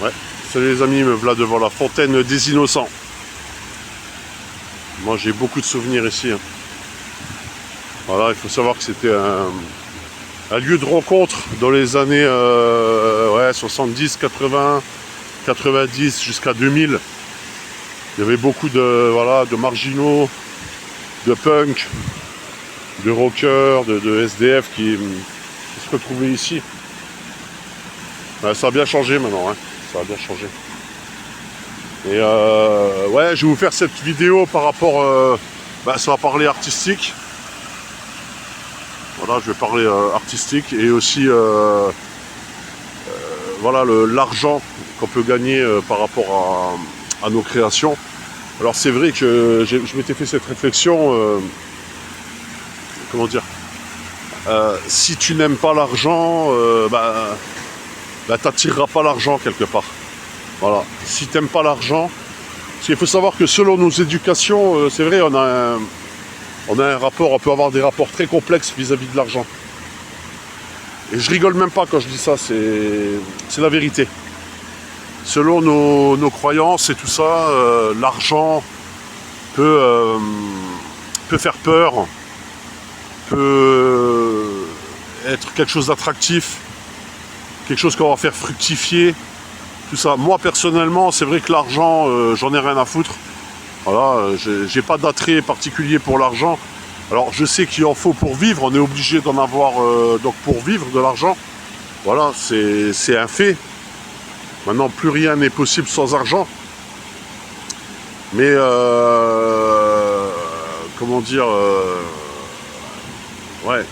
Ouais, salut les amis, me voilà devant la fontaine des Innocents. Moi j'ai beaucoup de souvenirs ici. Voilà, il faut savoir que c'était un lieu de rencontre dans les années 70, 80, 90 jusqu'à 2000. Il y avait beaucoup de marginaux, de punk, de rockers, de SDF qui se retrouvaient ici. Ouais, ça a bien changé maintenant, hein. Ça a bien changé. Et ouais, je vais vous faire cette vidéo par rapport, ça va parler artistique. Voilà, je vais parler artistique et aussi voilà l'argent qu'on peut gagner par rapport à nos créations. Alors c'est vrai que je m'étais fait cette réflexion, comment dire, si tu n'aimes pas l'argent, t'attireras pas l'argent quelque part. Voilà, si tu n'aimes pas l'argent, parce qu'il faut savoir que selon nos éducations, c'est vrai, on a un rapport, on peut avoir des rapports très complexes vis-à-vis de l'argent. Et je rigole même pas quand je dis ça, c'est la vérité. Selon nos croyances et tout ça, l'argent peut faire peur, peut être quelque chose d'attractif, quelque chose qu'on va faire fructifier, tout ça. Moi personnellement, c'est vrai que l'argent, j'en ai rien à foutre. Voilà, j'ai pas d'attrait particulier pour l'argent. Alors je sais qu'il en faut pour vivre, on est obligé d'en avoir donc pour vivre de l'argent. Voilà, c'est un fait. Maintenant, plus rien n'est possible sans argent. Mais comment dire, ouais.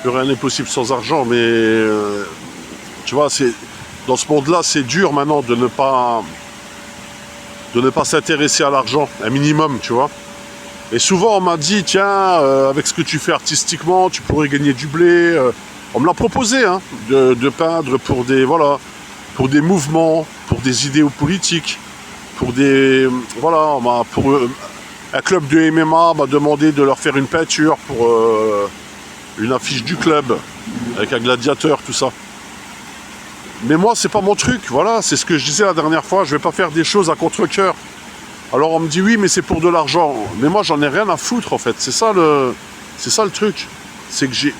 Plus rien n'est possible sans argent, mais tu vois, dans ce monde-là, c'est dur maintenant de ne pas s'intéresser à l'argent, un minimum, tu vois. Et souvent, on m'a dit, tiens, avec ce que tu fais artistiquement, tu pourrais gagner du blé. On me l'a proposé, hein, de peindre pour des mouvements, pour des idéaux politiques, pour un club de MMA m'a demandé de leur faire une peinture pour une affiche du club, avec un gladiateur, tout ça. Mais moi, c'est pas mon truc, voilà, c'est ce que je disais la dernière fois, je vais pas faire des choses à contre-cœur. Alors on me dit oui, mais c'est pour de l'argent. Mais moi, j'en ai rien à foutre, en fait. C'est ça le truc. C'est que je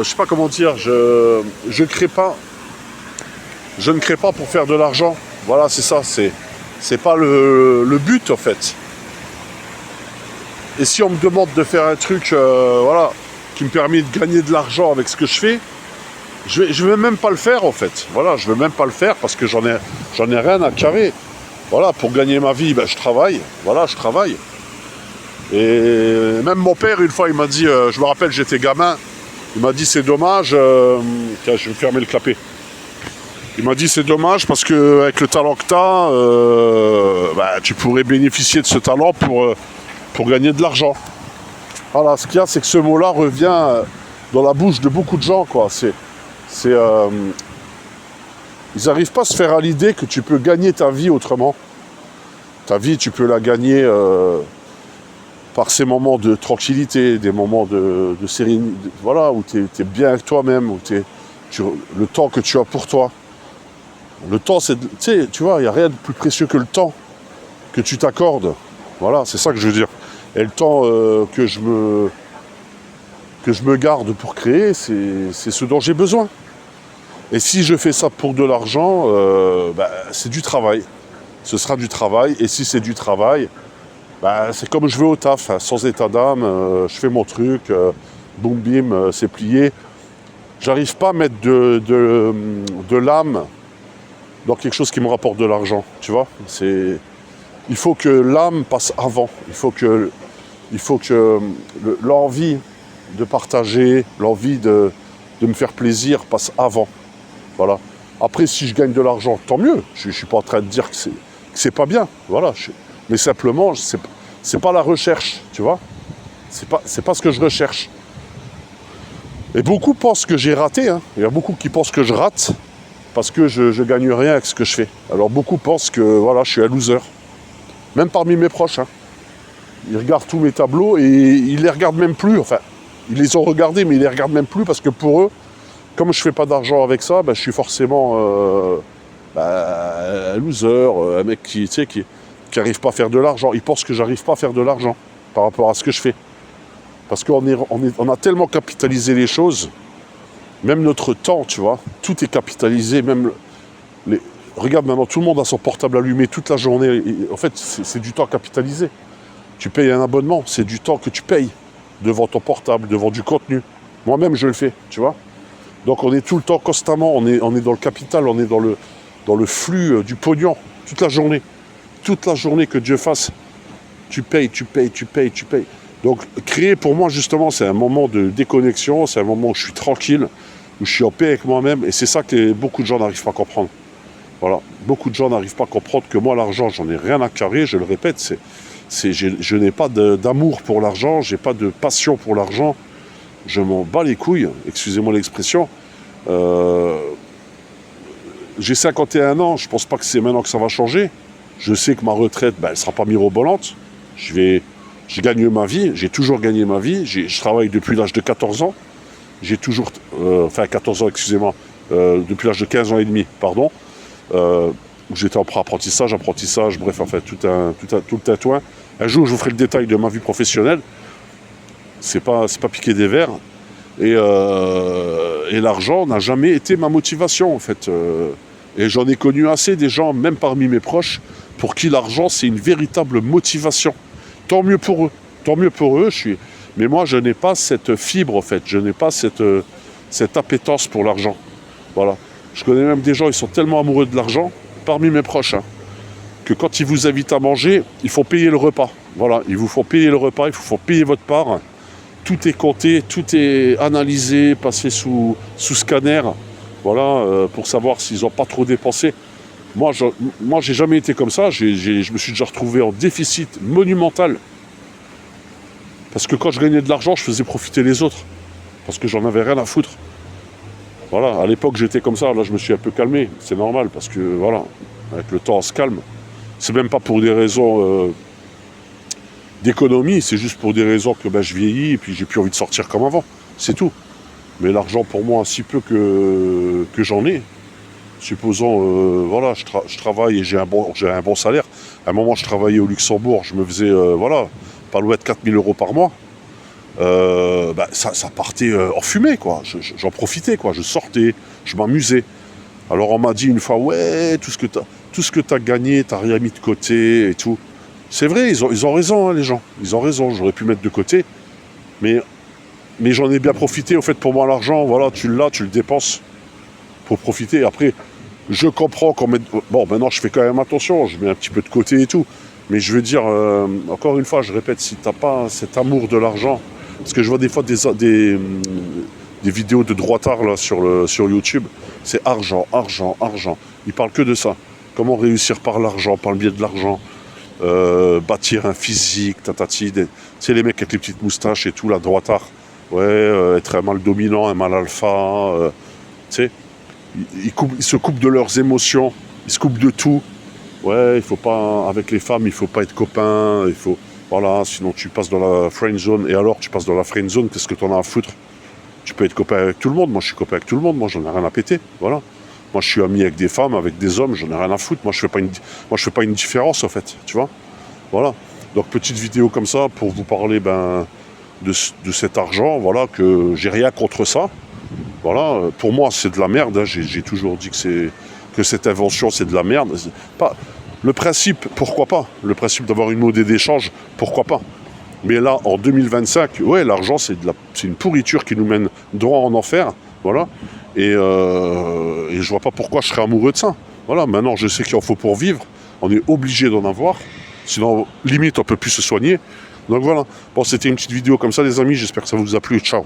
sais pas comment dire, je ne crée pas pour faire de l'argent. Voilà, c'est ça, c'est pas le but, en fait. Et si on me demande de faire un truc, qui me permet de gagner de l'argent avec ce que je fais, je vais même pas le faire, en fait. Voilà, je vais même pas le faire parce que j'en ai rien à carrer. Voilà, pour gagner ma vie, je travaille. Voilà, je travaille. Et même mon père, une fois, il m'a dit, je me rappelle, j'étais gamin, il m'a dit, c'est dommage, tiens, je vais fermer le clapet. Il m'a dit, c'est dommage parce que avec le talent que tu as, tu pourrais bénéficier de ce talent pour gagner de l'argent. Voilà, ce qu'il y a, c'est que ce mot-là revient dans la bouche de beaucoup de gens, quoi. Ils n'arrivent pas à se faire à l'idée que tu peux gagner ta vie autrement. Ta vie, tu peux la gagner par ces moments de tranquillité, des moments de sérénité, voilà, où tu es bien avec toi-même, où le temps que tu as pour toi. Le temps, tu vois, il n'y a rien de plus précieux que le temps que tu t'accordes. Voilà, c'est ça que je veux dire. Et le temps que je me garde pour créer, c'est ce dont j'ai besoin. Et si je fais ça pour de l'argent, c'est du travail. Ce sera du travail. Et si c'est du travail, c'est comme je vais au taf, hein, sans état d'âme. Je fais mon truc, boum bim, c'est plié. J'arrive pas à mettre de l'âme dans quelque chose qui me rapporte de l'argent. Tu vois, il faut que l'âme passe avant. Il faut que l'envie de partager, l'envie de me faire plaisir passe avant. Voilà. Après, si je gagne de l'argent, tant mieux. Je ne suis pas en train de dire que c'est pas bien. Voilà. Mais simplement, c'est pas la recherche, tu vois. C'est pas ce que je recherche. Et beaucoup pensent que j'ai raté. Hein. Il y a beaucoup qui pensent que je rate parce que je gagne rien avec ce que je fais. Alors beaucoup pensent que voilà, je suis un loser. Même parmi mes proches. Hein. Ils regardent tous mes tableaux et ils les regardent même plus. Enfin, Ils les ont regardés, mais ils les regardent même plus parce que pour eux, comme je fais pas d'argent avec ça, je suis forcément un loser, un mec qui arrive pas à faire de l'argent. Ils pensent que j'arrive pas à faire de l'argent par rapport à ce que je fais. Parce qu'on a tellement capitalisé les choses, même notre temps, tu vois, tout est capitalisé, même regarde maintenant, tout le monde a son portable allumé toute la journée. En fait, c'est du temps capitalisé. Tu payes un abonnement, c'est du temps que tu payes devant ton portable, devant du contenu. Moi-même, je le fais, tu vois. Donc on est tout le temps, constamment, on est dans le capital, on est dans le flux du pognon, toute la journée. Toute la journée que Dieu fasse, tu payes. Donc créer pour moi justement, c'est un moment de déconnexion, c'est un moment où je suis tranquille, où je suis en paix avec moi-même, et c'est ça que beaucoup de gens n'arrivent pas à comprendre. Voilà, beaucoup de gens n'arrivent pas à comprendre que moi l'argent, j'en ai rien à carrer, je le répète, je n'ai pas d'amour pour l'argent, j'ai pas de passion pour l'argent, je m'en bats les couilles, excusez-moi l'expression. J'ai 51 ans, je pense pas que c'est maintenant que ça va changer. Je sais que ma retraite, elle sera pas mirobolante. Je gagne ma vie, j'ai toujours gagné ma vie, je travaille depuis l'âge de 14 ans. J'ai toujours, 14 ans, excusez-moi, depuis l'âge de 15 ans et demi, pardon. Où j'étais en apprentissage, bref, tout le tatouin. Un jour, je vous ferai le détail de ma vie professionnelle. C'est pas piquer des verres. Et l'argent n'a jamais été ma motivation, en fait. Et j'en ai connu assez des gens, même parmi mes proches, pour qui l'argent, c'est une véritable motivation. Tant mieux pour eux, mais moi, je n'ai pas cette fibre, en fait. Je n'ai pas cette appétence pour l'argent. Voilà. Je connais même des gens, ils sont tellement amoureux de l'argent, parmi mes proches, que quand ils vous invitent à manger, il faut payer le repas. Voilà, ils vous font payer le repas, il faut payer votre part. Tout est compté, tout est analysé, passé sous scanner, voilà, pour savoir s'ils n'ont pas trop dépensé. Moi, j'ai jamais été comme ça. Je me suis déjà retrouvé en déficit monumental. Parce que quand je gagnais de l'argent, je faisais profiter les autres. Parce que j'en avais rien à foutre. Voilà, à l'époque, j'étais comme ça. Là, je me suis un peu calmé. C'est normal, parce que, voilà, avec le temps, on se calme. C'est même pas pour des raisons d'économie. C'est juste pour des raisons que je vieillis et puis j'ai plus envie de sortir comme avant. C'est tout. Mais l'argent, pour moi, si peu que j'en ai, supposons, voilà, je travaille et j'ai un bon salaire. À un moment, je travaillais au Luxembourg, je me faisais, pas loin de 4 000 € par mois. Ça partait en fumée, quoi. J'en profitais, quoi. Je sortais, je m'amusais. Alors on m'a dit une fois, ouais, tout ce que t'as gagné, t'as rien mis de côté et tout. C'est vrai, ils ont raison, les gens. Ils ont raison, j'aurais pu mettre de côté. Mais j'en ai bien profité. Au fait, pour moi, l'argent, voilà, tu le dépenses pour profiter. Après, je comprends qu'on mette... Bon, maintenant, je fais quand même attention. Je mets un petit peu de côté et tout. Mais je veux dire, encore une fois, je répète, si t'as pas cet amour de l'argent... Parce que je vois des fois des vidéos de droitards là, sur YouTube. C'est argent. Ils parlent que de ça. Comment réussir par l'argent, par le biais de l'argent. Bâtir un physique, tatati. Tu sais, les mecs avec les petites moustaches et tout, là, droitards. Ouais, être un mâle dominant, un mâle alpha. Tu sais, ils se coupent de leurs émotions. Ils se coupent de tout. Ouais, il faut pas... Avec les femmes, il faut pas être copain. Il faut... Voilà, sinon tu passes dans la friend zone. Et alors, tu passes dans la friend zone, qu'est-ce que t'en as à foutre? Tu peux être copain avec tout le monde. Moi, je suis copain avec tout le monde. Moi, j'en ai rien à péter. Voilà. Moi, je suis ami avec des femmes, avec des hommes. J'en ai rien à foutre. Moi, je fais pas une différence, en fait. Tu vois? Voilà. Donc, petite vidéo comme ça pour vous parler de cet argent. Voilà, que j'ai rien contre ça. Voilà. Pour moi, c'est de la merde. Hein. J'ai toujours dit que cette invention, c'est de la merde. Le principe, pourquoi pas? Le principe d'avoir une monnaie d'échange, pourquoi pas? Mais là, en 2025, ouais, l'argent, c'est une pourriture qui nous mène droit en enfer. Voilà. Et je vois pas pourquoi je serais amoureux de ça. Voilà, maintenant, je sais qu'il en faut pour vivre. On est obligé d'en avoir. Sinon, limite, on peut plus se soigner. Donc voilà. Bon, c'était une petite vidéo comme ça, les amis. J'espère que ça vous a plu. Ciao.